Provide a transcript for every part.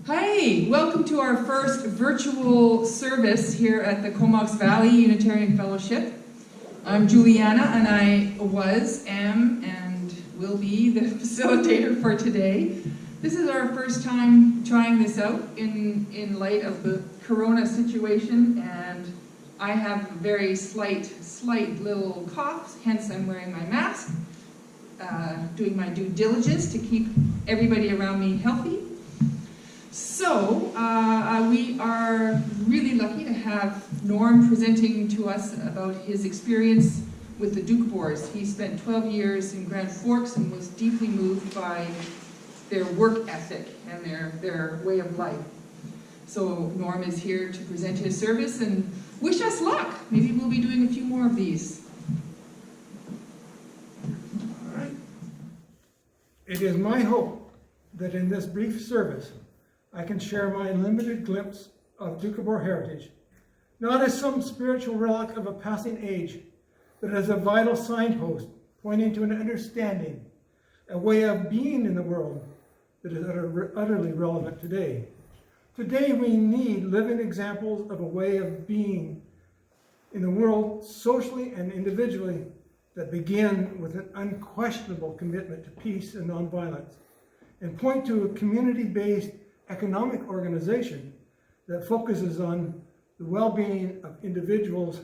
Hi, welcome to our first virtual service here at the Comox Valley Unitarian Fellowship. I'm Juliana, and I am, and will be the facilitator for today. This is our first time trying this out in light of the corona situation, and I have a very slight little cough, hence I'm wearing my mask, doing my due diligence to keep everybody around me healthy. So, we are really lucky to have Norm presenting to us about his experience with the Doukhobors. He spent 12 years in Grand Forks and was deeply moved by their work ethic and their way of life. So Norm is here to present his service and wish us luck. Maybe we'll be doing a few more of these. All right. It is my hope that in this brief service, I can share my limited glimpse of Doukhobor heritage, not as some spiritual relic of a passing age, but as a vital signpost pointing to an understanding, a way of being in the world that is utterly relevant today. Today we need living examples of a way of being in the world socially and individually that begin with an unquestionable commitment to peace and nonviolence, and point to a community-based economic organization that focuses on the well-being of individuals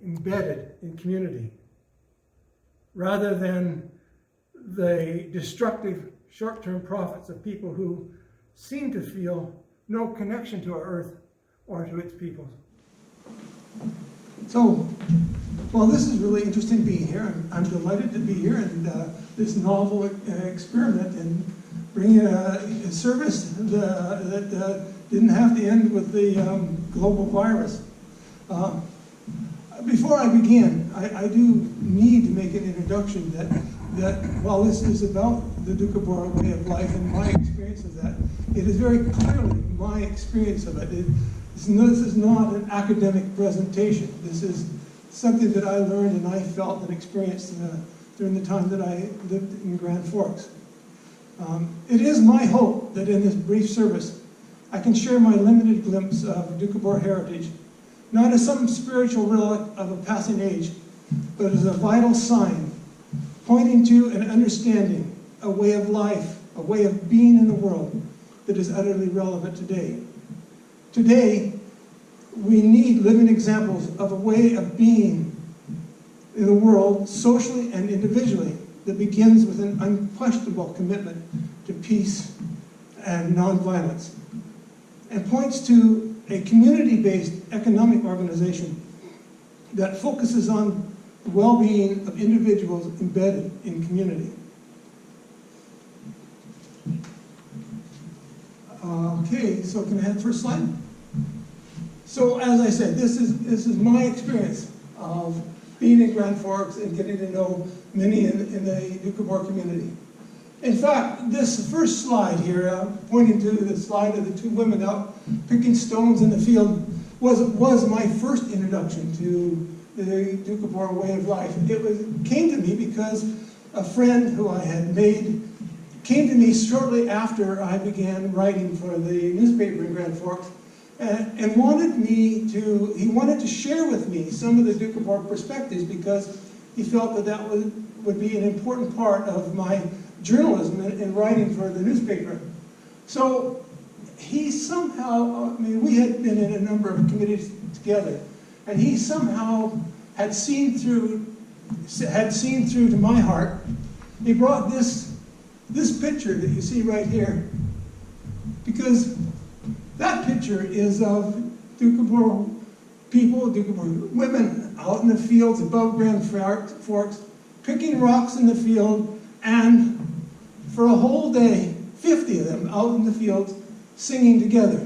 embedded in community, rather than the destructive short-term profits of people who seem to feel no connection to our earth or to its people. So, well, this is really interesting being here. I'm delighted to be here, and this novel experiment in bringing a service that didn't have to end with the global virus. Before I begin, I do need to make an introduction that while this is about the Doukhobor way of life and my experience of that, it is very clearly my experience of it. This is not an academic presentation. This is something that I learned and I felt and experienced during the time that I lived in Grand Forks. It is my hope that in this brief service, I can share my limited glimpse of Doukhobor heritage, not as some spiritual relic of a passing age, but as a vital sign, pointing to an understanding, a way of life, a way of being in the world that is utterly relevant today. Today, we need living examples of a way of being in the world, socially and individually, that begins with an unquestionable commitment to peace and nonviolence, and points to a community-based economic organization that focuses on the well-being of individuals embedded in community. Okay, so can I have the first slide? So as I said, this is my experience of being in Grand Forks and getting to know many in the Doukhobor community. In fact, this first slide here, pointing to the slide of the two women out picking stones in the field, was my first introduction to the Doukhobor way of life. It came to me because a friend who I had made came to me shortly after I began writing for the newspaper in Grand Forks, and wanted to share with me some of the Doukhobor perspectives, because he felt that would be an important part of my journalism in writing for the newspaper. So he somehow, we had been in a number of committees together, and he somehow had seen through to my heart. He brought this picture that you see right here, because that picture is of Doukhobor people, Doukhobor women out in the fields above Grand Forks, picking rocks in the field, and for a whole day, 50 of them out in the fields singing together.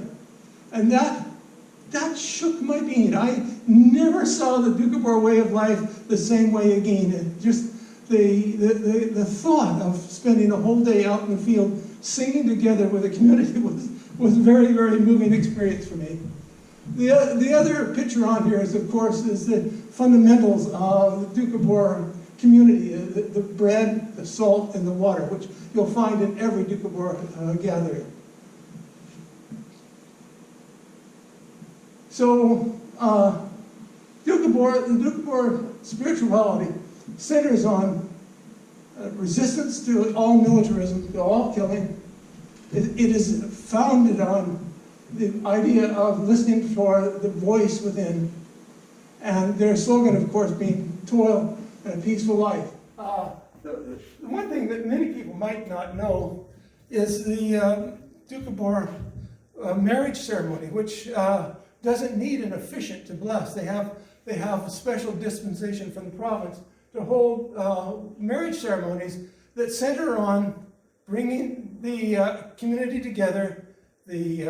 And that shook my being. I never saw the Doukhobor way of life the same way again. It just the thought of spending a whole day out in the field singing together with a community was a very, very moving experience for me. The other picture on here is, of course, the fundamentals of the Doukhobor community, the bread, the salt, and the water, which you'll find in every Doukhobor gathering. So, Doukhobor, the Doukhobor spirituality centers on resistance to all militarism, to all killing. It is founded on the idea of listening for the voice within, and their slogan, of course, being toil and a peaceful life. The one thing that many people might not know is the Doukhobor marriage ceremony, which doesn't need an officiant to bless. They have a special dispensation from the province to hold marriage ceremonies that center on bringing the community together, the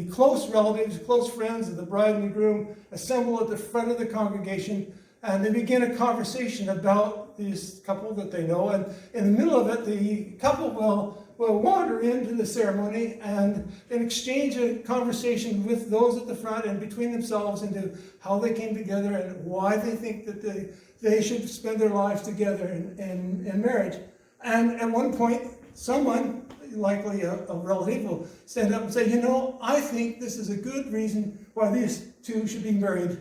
close relatives, close friends of the bride and the groom assemble at the front of the congregation, and they begin a conversation about this couple that they know. And in the middle of it, the couple will wander into the ceremony and exchange a conversation with those at the front and between themselves into how they came together and why they think that they should spend their lives together in marriage. And at one point, someone, likely a relative, will stand up and say, you know, I think this is a good reason why these two should be married.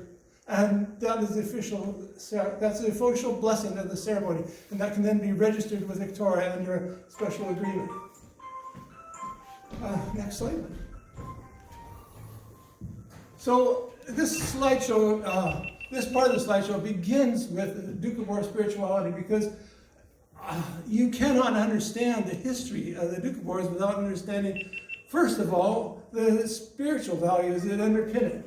And that is the official blessing of the ceremony. And that can then be registered with Victoria under a special agreement. Next slide. So this slideshow, this part of the slideshow begins with Doukhobor spirituality, because you cannot understand the history of the Doukhobors without understanding, first of all, the spiritual values that underpin it.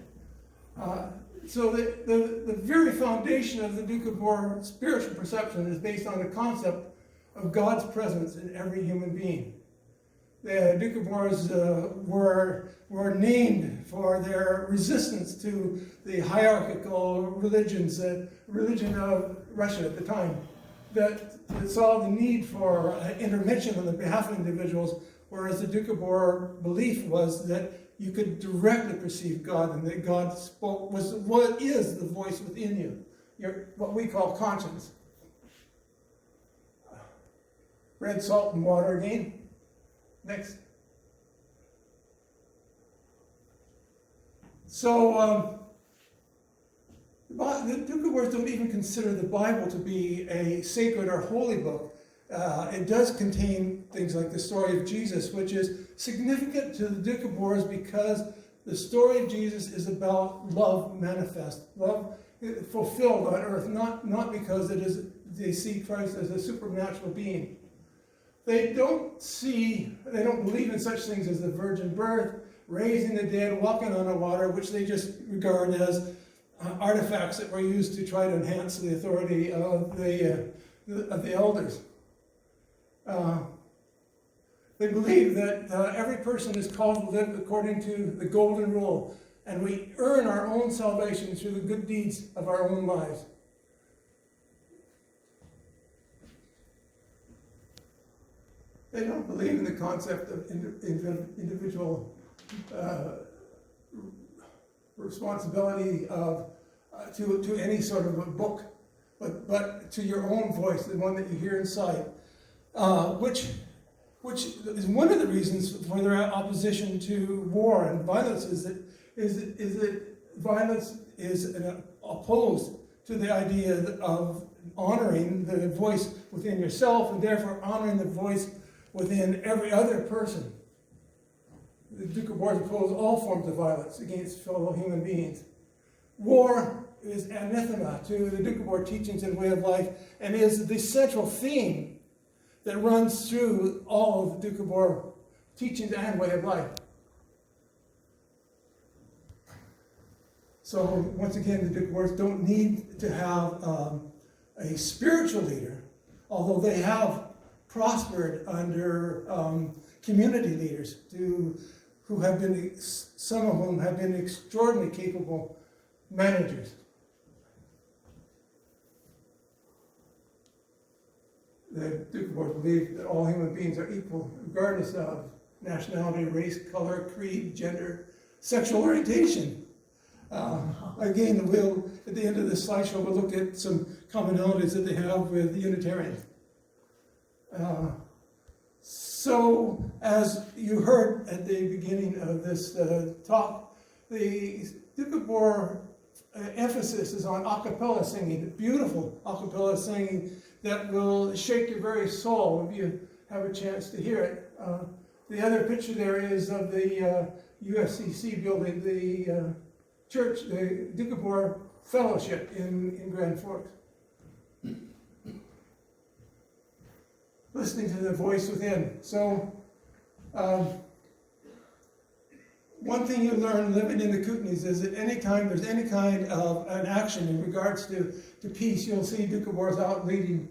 So the very foundation of the Doukhobor spiritual perception is based on the concept of God's presence in every human being. The Doukhobors were named for their resistance to the hierarchical religion of Russia at the time, that saw the need for intervention on the behalf of individuals, whereas the Doukhobor belief was that you could directly perceive God, and that God was what is the voice within you, what we call conscience. Red salt and water again. Next. So the Doukhobors don't even consider the Bible to be a sacred or holy book. It does contain things like the story of Jesus, which is significant to the Doukhobors because the story of Jesus is about love manifest, love fulfilled on earth, not because they see Christ as a supernatural being. They don't believe in such things as the virgin birth, raising the dead, walking on the water, which they just regard as artifacts that were used to try to enhance the authority of the elders. They believe that every person is called to live according to the golden rule, and we earn our own salvation through the good deeds of our own lives. They don't believe in the concept of individual responsibility to any sort of a book, but to your own voice, the one that you hear inside, which is one of the reasons for their opposition to war and violence is that violence is opposed to the idea of honoring the voice within yourself, and therefore honoring the voice within every other person. The Doukhobors oppose all forms of violence against fellow human beings. War is anathema to the Doukhobor teachings and way of life, and is the central theme that runs through all of the Doukhobor teachings and way of life. So once again, the Doukhobors don't need to have a spiritual leader, although they have prospered under community leaders who have been, some of whom have been extraordinarily capable managers. The Doukhobors believe that all human beings are equal, regardless of nationality, race, color, creed, gender, sexual orientation. Again, at the end of this slideshow, we'll look at some commonalities that they have with the Unitarians. So, as you heard at the beginning of this talk, the Doukhobor emphasis is on acapella singing, beautiful acapella singing that will shake your very soul if you have a chance to hear it. The other picture there is of the USCC building, the church, the Doukhobor Fellowship in Grand Forks. Listening to the voice within. So, one thing you learn living in the Kootenays is that anytime there's any kind of an action in regards to peace, you'll see Doukhobors out leading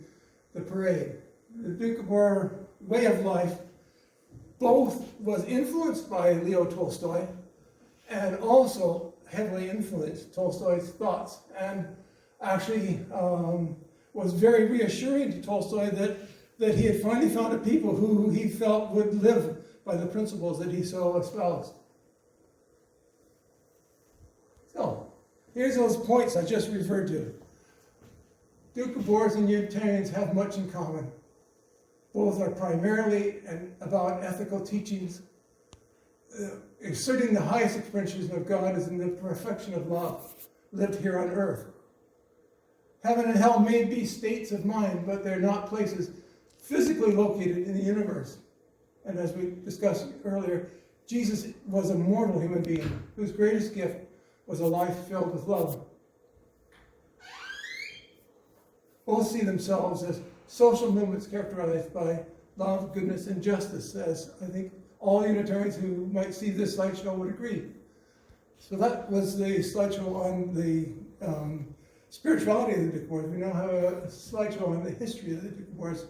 the parade. The Doukhobor way of life both was influenced by Leo Tolstoy and also heavily influenced Tolstoy's thoughts, and actually was very reassuring to Tolstoy that he had finally found a people who he felt would live by the principles that he so espoused. So, here's those points I just referred to. Doukhobors and Unitarians have much in common. Both are primarily about ethical teachings. Asserting the highest expression of God is in the perfection of love, lived here on earth. Heaven and hell may be states of mind, but they're not places physically located in the universe. And as we discussed earlier, Jesus was a mortal human being whose greatest gift was a life filled with love. Both see themselves as social movements characterized by love, goodness, and justice, as I think all Unitarians who might see this slideshow would agree. So that was the slideshow on the spirituality of the Doukhobors. We now have a slideshow on the history of the Doukhobors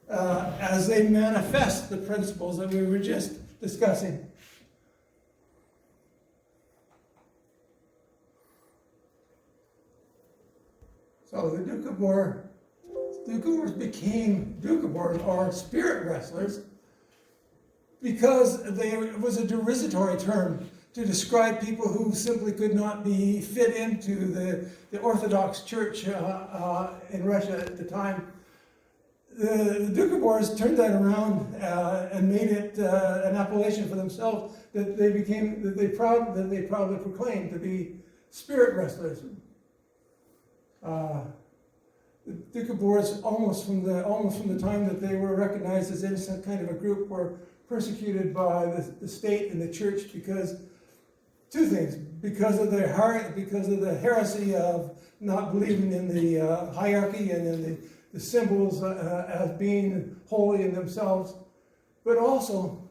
as they manifest the principles that we were just discussing. So the Doukhobors became Doukhobors, or spirit wrestlers, because it was a derisitory term to describe people who simply could not be fit into the Orthodox Church in Russia at the time. The Doukhobors turned that around and made it an appellation for themselves that they proudly proclaimed to be spirit wrestlers. The Doukhobors, almost from the time that they were recognized as innocent kind of a group, were persecuted by the state and the church because two things: because of the heresy of not believing in the hierarchy and in the symbols as being holy in themselves, but also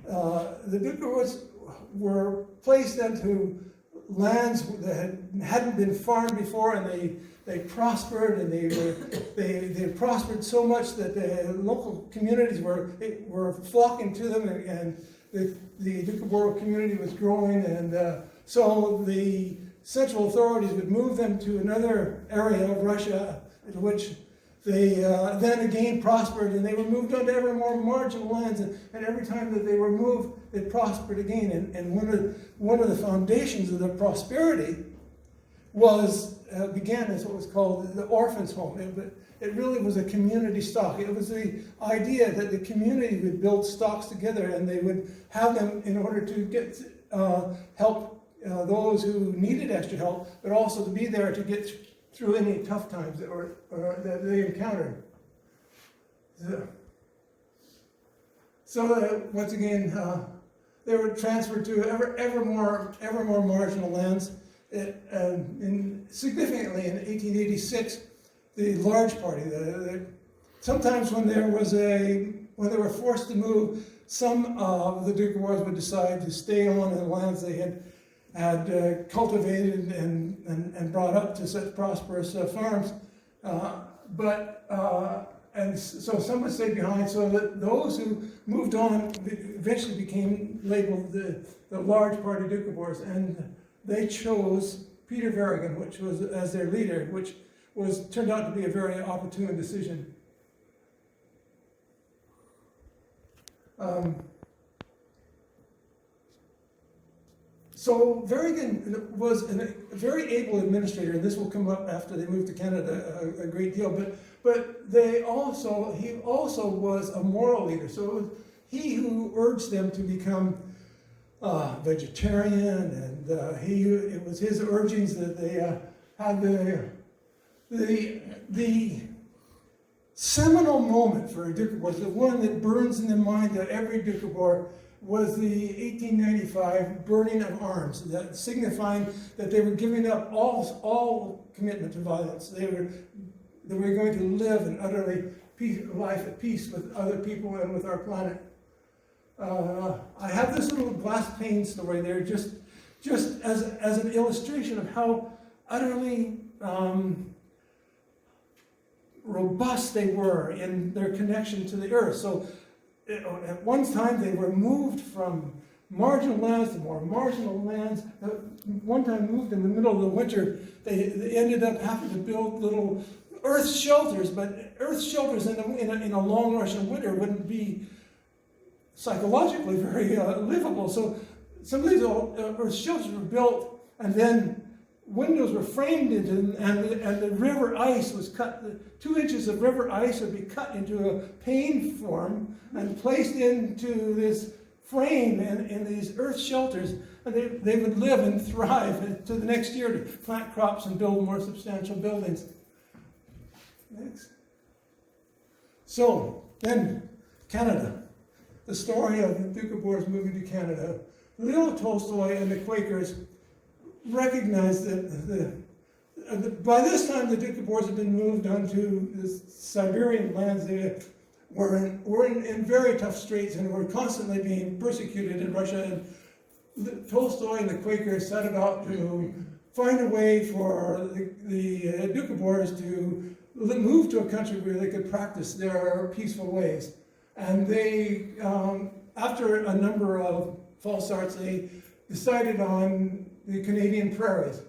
the Doukhobors were placed into lands that hadn't been farmed before, and they prospered, and they prospered so much that the local communities were flocking to them, and the Doukhobor community was growing, and so the central authorities would move them to another area of Russia, in which they then again prospered, and they were moved on to ever more marginal lands, and every time that they were moved, they prospered again. And one of the foundations of their prosperity began as what was called the orphans' home. It really was a community stock. It was the idea that the community would build stocks together, and they would have them in order to get help those who needed extra help, but also to be there to get through any tough times that they encountered. So once again, they were transferred to ever more marginal lands. Significantly, in 1886, the Large Party. Sometimes when they were forced to move, some of the Doukhobors would decide to stay on in the lands they had cultivated and brought up to such prosperous farms, and so some would stay behind, so that those who moved on eventually became labeled the Large Party Doukhobors, and they chose Peter Verrigan, which was as their leader, which turned out to be a very opportune decision. So Verrigan was a very able administrator, and this will come up after they moved to Canada a great deal. But he also was a moral leader. So it was he who urged them to become vegetarian, and it was his urgings that they had the seminal moment for Doukhobor, the one that burns in the mind of every Doukhobor, was the 1895 burning of arms, that signifying that they were giving up all commitment to violence. They were going to live an utterly life at peace with other people and with our planet. I have this little glass pane story there, just as an illustration of how utterly robust they were in their connection to the earth. So at one time they were moved from marginal lands to more marginal lands. One time moved in the middle of the winter, they ended up having to build little earth shelters, but earth shelters in a long Russian winter wouldn't be psychologically very livable. So some of these earth shelters were built, and then windows were framed into, and the river ice was cut. 2 inches of river ice would be cut into a pane form and placed into this frame in these earth shelters, and they would live and thrive to the next year to plant crops and build more substantial buildings. Next. So then, Canada. The story of the Doukhobors moving to Canada. Leo Tolstoy and the Quakers recognized that by this time the Doukhobors had been moved onto the Siberian lands. They were in very tough straits and were constantly being persecuted in Russia. And Tolstoy and the Quakers set about to find a way for the Doukhobors to move to a country where they could practice their peaceful ways. And they, after a number of false starts, they decided on the Canadian prairies.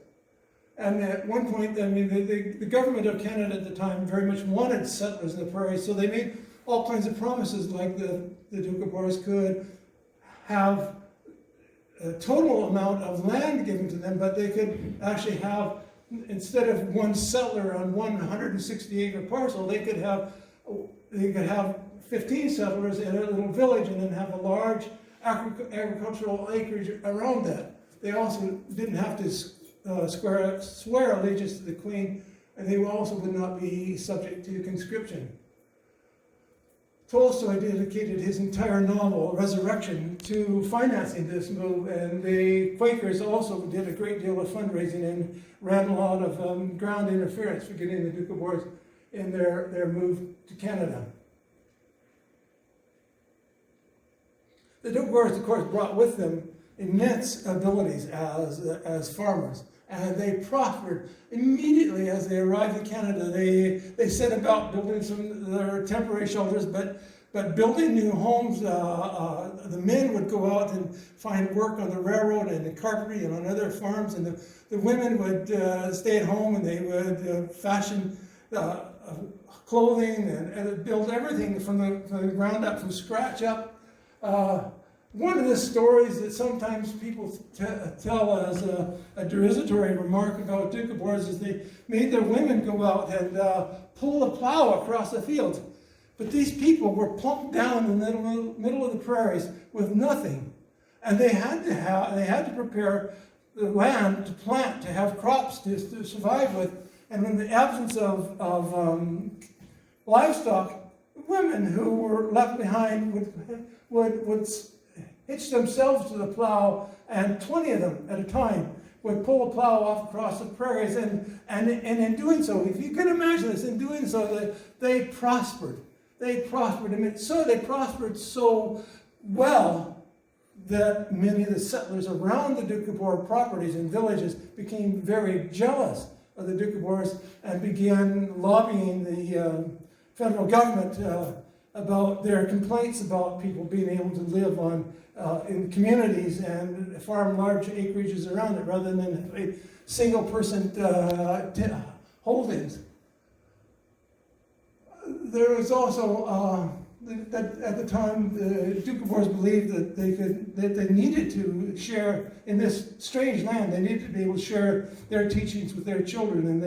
And at one point, I mean, the government of Canada at the time very much wanted settlers in the prairies, so they made all kinds of promises, like the Doukhobors could have a total amount of land given to them, but they could actually have, instead of one settler on 160-acre parcel, they could have 15 settlers in a little village and then have a large agricultural acreage around that. They also didn't have to swear allegiance to the Queen, and they also would not be subject to conscription. Tolstoy dedicated his entire novel, Resurrection, to financing this move, and the Quakers also did a great deal of fundraising and ran a lot of ground interference for getting the Doukhobors in their move to Canada. The Doukhobors, of course, brought with them immense abilities as farmers, and they prospered immediately as they arrived in Canada. They set about building their temporary shelters, but building new homes. The men would go out and find work on the railroad and in carpentry and on other farms, and the women would stay at home, and they would fashion clothing and build everything from the ground up, from scratch up. One of the stories that sometimes people tell as a derisatory remark about Doukhobors is they made their women go out and pull a plow across the fields. But these people were plunked down in the middle of the prairies with nothing, and they had to prepare the land to plant, to have crops to survive with. And in the absence of livestock, women who were left behind would hitch themselves to the plow, and 20 of them at a time would pull a plow off across the prairies, and in doing so, if you can imagine this, in doing so, they prospered. They prospered. I mean, so they prospered so well that many of the settlers around the Doukhobor properties and villages became very jealous of the Doukhobors and began lobbying the federal government about their complaints about people being able to live in communities and farm large acreages around it rather than a single person holdings. There was also at the time the Doukhobors believed that they needed to share in this strange land. They needed to be able to share their teachings with their children, and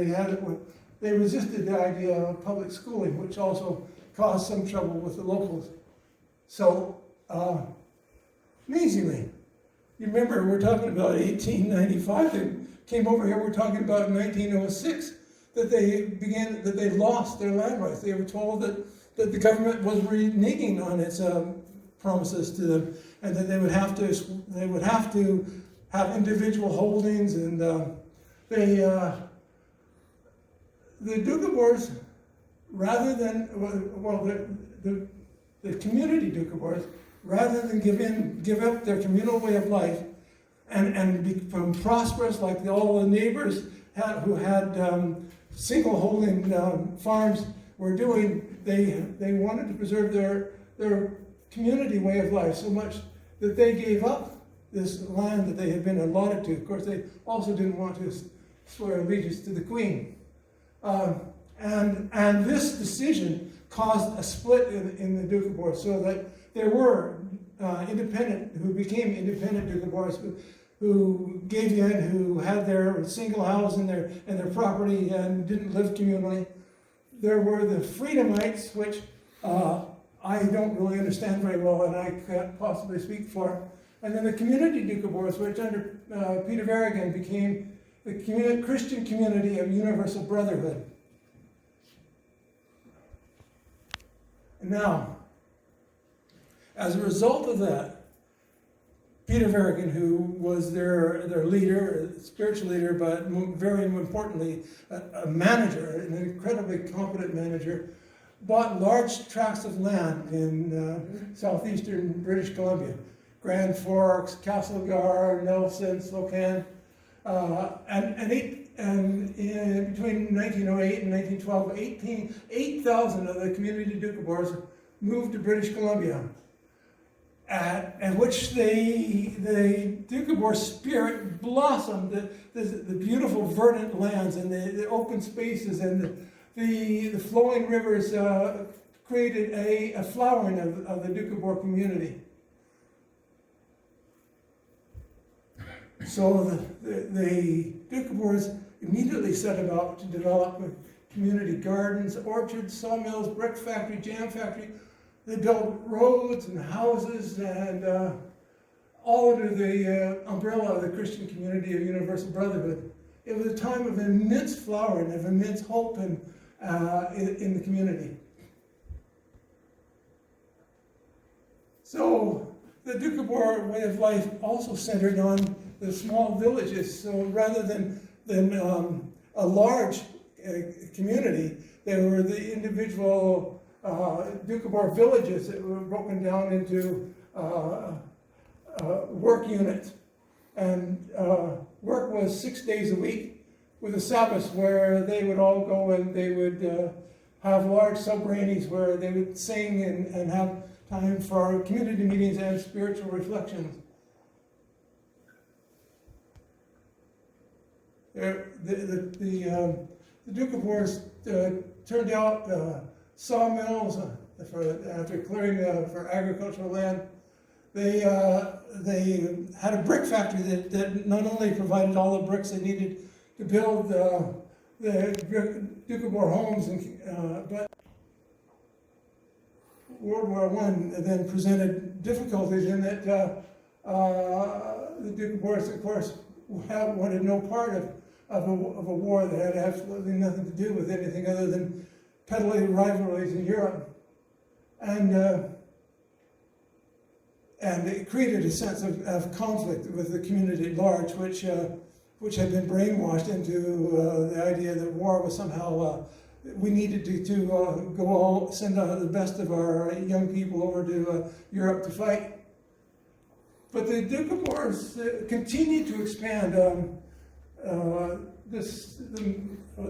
they resisted the idea of public schooling, which also caused some trouble with the locals. So, amazingly, You remember, we're talking about 1895, they came over here, we're talking about 1906, that they lost their land rights. They were told that the government was reneging on its promises to them, and that they would have to have individual holdings, and the Doukhobors, rather than, the community Doukhobors, rather than give up their communal way of life and become prosperous like all the neighbors who had single holding farms were doing, they wanted to preserve their community way of life so much that they gave up this land that they had been allotted to. Of course, they also didn't want to swear allegiance to the Queen. And this decision caused a split in the Doukhobor, so that there were who became independent Doukhobors who gave in, who had their single house and their property and didn't live communally. There were the Freedomites, which I don't really understand very well, and I can't possibly speak for. And then the community Doukhobors, which under Peter Verrigan became the Christian community of universal brotherhood. Now, as a result of that, Peter Verrigan, who was their leader, spiritual leader, but very importantly, a manager, an incredibly competent manager, bought large tracts of land in southeastern British Columbia. Grand Forks, Castlegar, Nelson, Slocan, and between 1908 and 1912, 8,000 of the community Doukhobors moved to British Columbia, at which the Doukhobor spirit blossomed, the beautiful verdant lands and the open spaces and the flowing rivers created a flowering of the Doukhobor community. So the Doukhobors immediately set about to develop community gardens, orchards, sawmills, brick factory, jam factory. They built roads and houses, and all under the umbrella of the Christian community of universal brotherhood. It was a time of immense flowering, of immense hope in the community. So the Doukhobor way of life also centered on the small villages. So rather than a large community, there were the individual Doukhobor villages that were broken down into work units. And work was 6 days a week, with a Sabbath where they would all go and they would have large subrainies where they would sing and have time for community meetings and spiritual reflections. The Doukhobors turned out sawmills after clearing for agricultural land. They had a brick factory that not only provided all the bricks they needed to build the Doukhobor homes, but World War I then presented difficulties in that the Doukhobors, of course, wanted no part of a war that had absolutely nothing to do with anything other than peddling rivalries in Europe. And it created a sense of conflict with the community at large, which had been brainwashed into the idea that war was somehow, we needed to go send out the best of our young people over to Europe to fight. But the Doukhobors continued to expand.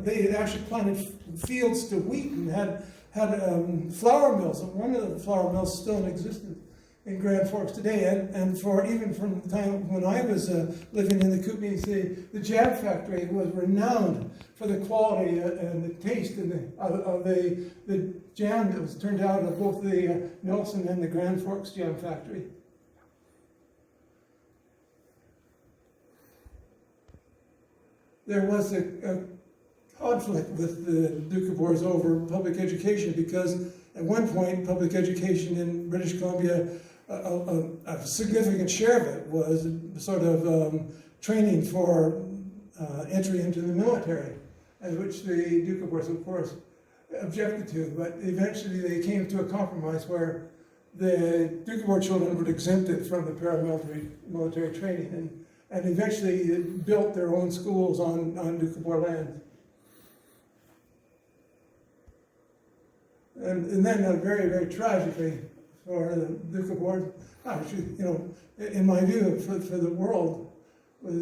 They had actually planted fields to wheat and had flour mills. And one of the flour mills still in existence in Grand Forks today. And even from the time when I was living in the Kootenays, the jam factory was renowned for the quality and the taste of the jam that was turned out of both the Nelson and the Grand Forks jam factory. There was a conflict with the Doukhobors over public education, because at one point public education in British Columbia a significant share of it was sort of training for entry into the military, which the Doukhobors, of course, objected to. But eventually they came to a compromise where the Doukhobor children were exempted from the paramilitary military training, and eventually built their own schools on Doukhobor land. And then very, very tragically for the Doukhobor, actually, you know, in my view, for the world, was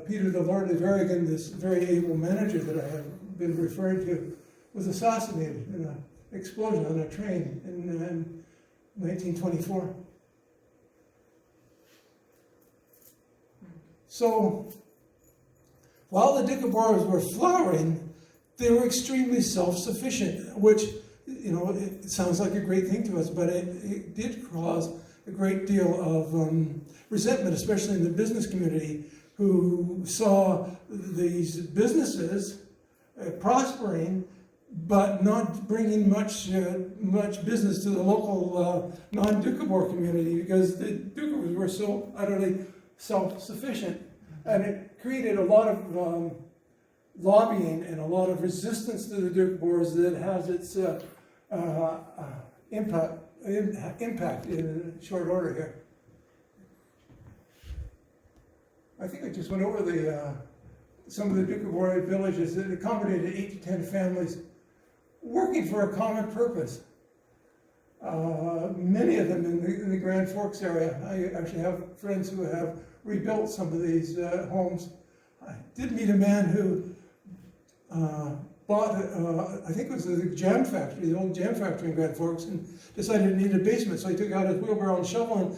Peter the Lord of Aragon, this very able manager that I have been referring to, was assassinated in an explosion on a train in 1924. So, while the Doukhobors were flowering, they were extremely self-sufficient, which, you know, it sounds like a great thing to us, but it did cause a great deal of resentment, especially in the business community, who saw these businesses prospering, but not bringing much business to the local non-Doukhobor community, because the Doukhobors were so utterly self-sufficient. And it created a lot of lobbying and a lot of resistance to the Doukhobors that has its impact in short order here. I think I just went over some of the Doukhobor villages that accommodated 8 to 10 families working for a common purpose. Many of them in the Grand Forks area. I actually have friends who have rebuilt some of these homes. I did meet a man who bought, I think it was the jam factory, the old jam factory in Grand Forks, and decided it needed a basement, so he took out his wheelbarrow and shovel and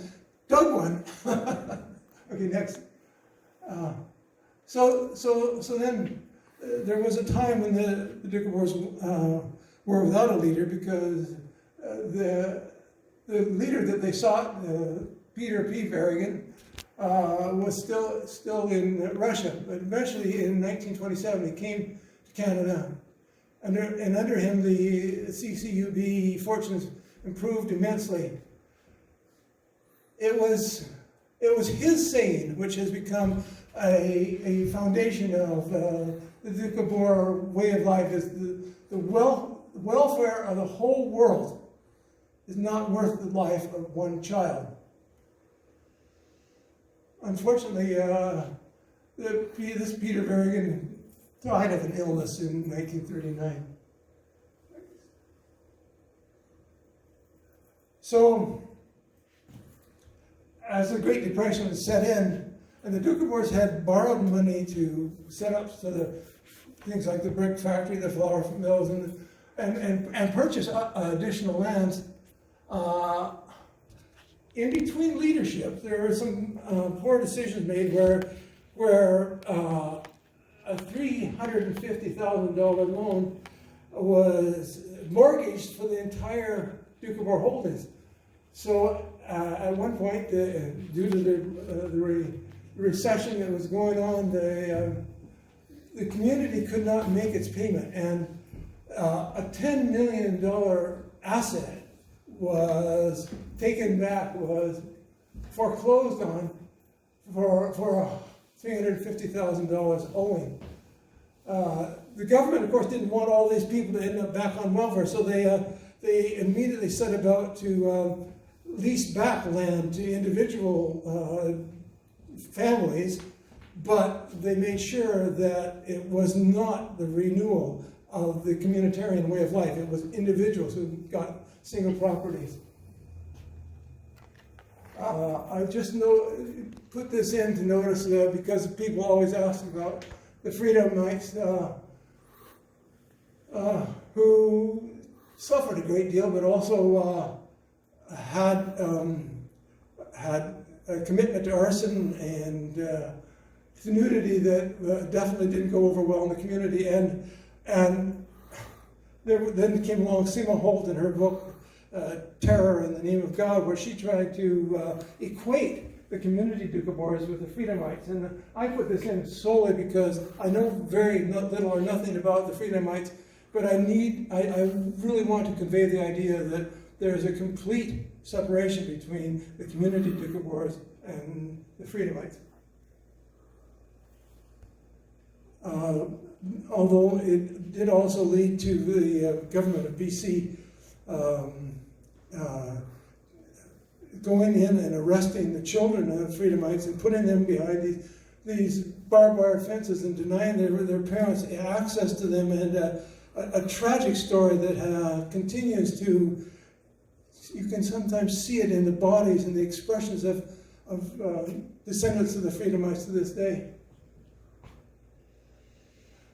dug one. Okay, next. So then there was a time when the Doukhobors were without a leader, because the leader that they sought, Peter P. Varigan, was still in Russia. But eventually, in 1927, he came to Canada, and under him, the CCUB fortunes improved immensely. It was his saying which has become a foundation of the Doukhobor way of life, is the welfare of the whole world is not worth the life of one child. Unfortunately, this Peter Varigan died of an illness in 1939. So, as the Great Depression set in, and the Doukhobors had borrowed money to set up so the things like the brick factory, the flour mills, and purchase additional lands. In between leadership, there were some poor decisions made where a $350,000 loan was mortgaged for the entire Doukhobor holdings. So at one point, due to the recession that was going on, the community could not make its payment, and a $10 million asset was taken back, was foreclosed on for $350,000 owing. The government, of course, didn't want all these people to end up back on welfare, so they immediately set about to lease back land to individual families, but they made sure that it was not the renewal of the communitarian way of life. It was individuals who got single properties. I just put this in to notice because people always ask about the Freedomites who suffered a great deal, but also had a commitment to arson and nudity that definitely didn't go over well in the community. And then came along Sima Holt in her book, Terror in the Name of God, where she tried to equate the community Doukhobors with the Freedomites. And I put this in solely because I know very little or nothing about the Freedomites, but I really want to convey the idea that there's a complete separation between the community Doukhobors and the Freedomites. Although it did also lead to the government of BC going in and arresting the children of Freedomites and putting them behind these barbed wire fences and denying their parents access to them, and a tragic story that continues to, you can sometimes see it in the bodies and the expressions of descendants of the Freedomites to this day.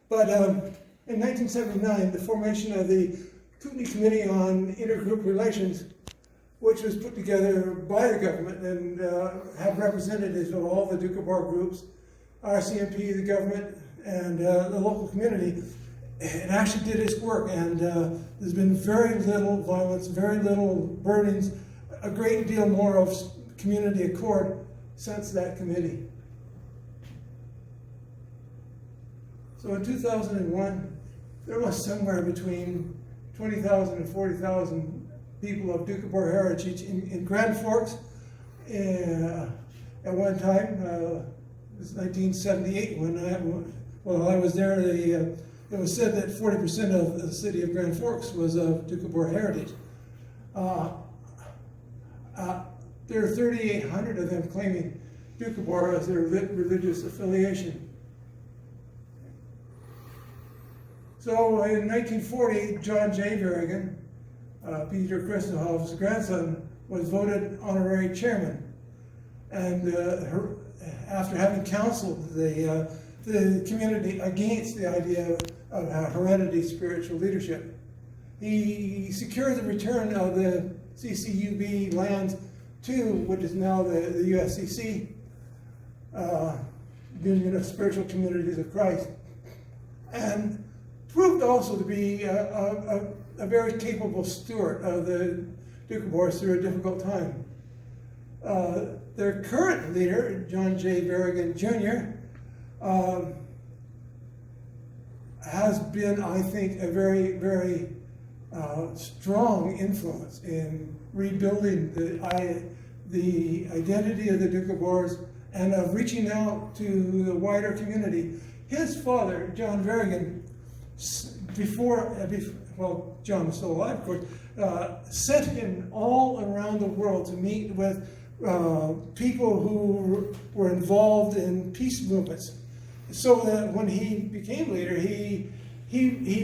But in 1979, the formation of the Kootenai Committee on Intergroup Relations, which was put together by the government and have representatives of all the Doukhobor groups, RCMP, the government, and the local community, it actually did its work, and there's been very little violence, very little burnings, a great deal more of community accord since that committee. So in 2001, there was somewhere between 20,000 and 40,000 people of Doukhobor heritage in Grand Forks. At one time, it was 1978 when I was there. It was said that 40% of the city of Grand Forks was of Doukhobor heritage. There are 3,800 of them claiming Doukhobor as their religious affiliation. So in 1940, John J. Varigan, Peter Christenhoff's grandson, was voted honorary chairman. And after having counseled the community against the idea of heredity spiritual leadership, he secured the return of the CCUB lands to what is now the USCC, Union of Spiritual Communities of Christ, and proved also to be a very capable steward of the Doukhobors through a difficult time. Their current leader, John J. Varigan Jr., has been, I think, a very, very strong influence in rebuilding the identity of the Doukhobors and of reaching out to the wider community. His father, John Varigan, well, John was still alive, of course, sent him all around the world to meet with people who were involved in peace movements, so that when he became leader, he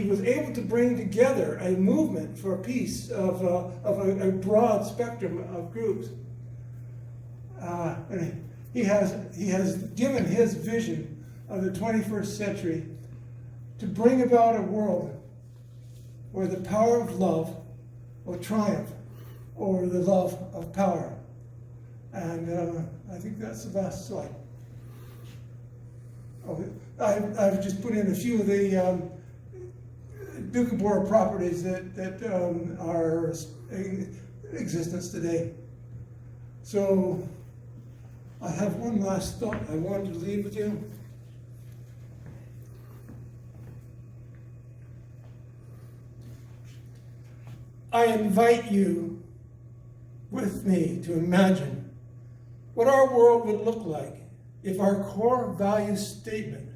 was able to bring together a movement for peace of a broad spectrum of groups. And he has given his vision of the 21st century to bring about a world where the power of love will triumph over the love of power. And I think that's the last slide. I've just put in a few of the Doukhobor properties that are in existence today. So I have one last thought I wanted to leave with you. I invite you with me to imagine what our world would look like if our core value statement,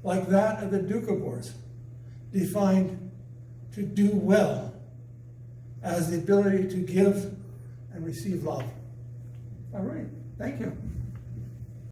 like that of the Doukhobors, defined to do well as the ability to give and receive love. All right, thank you.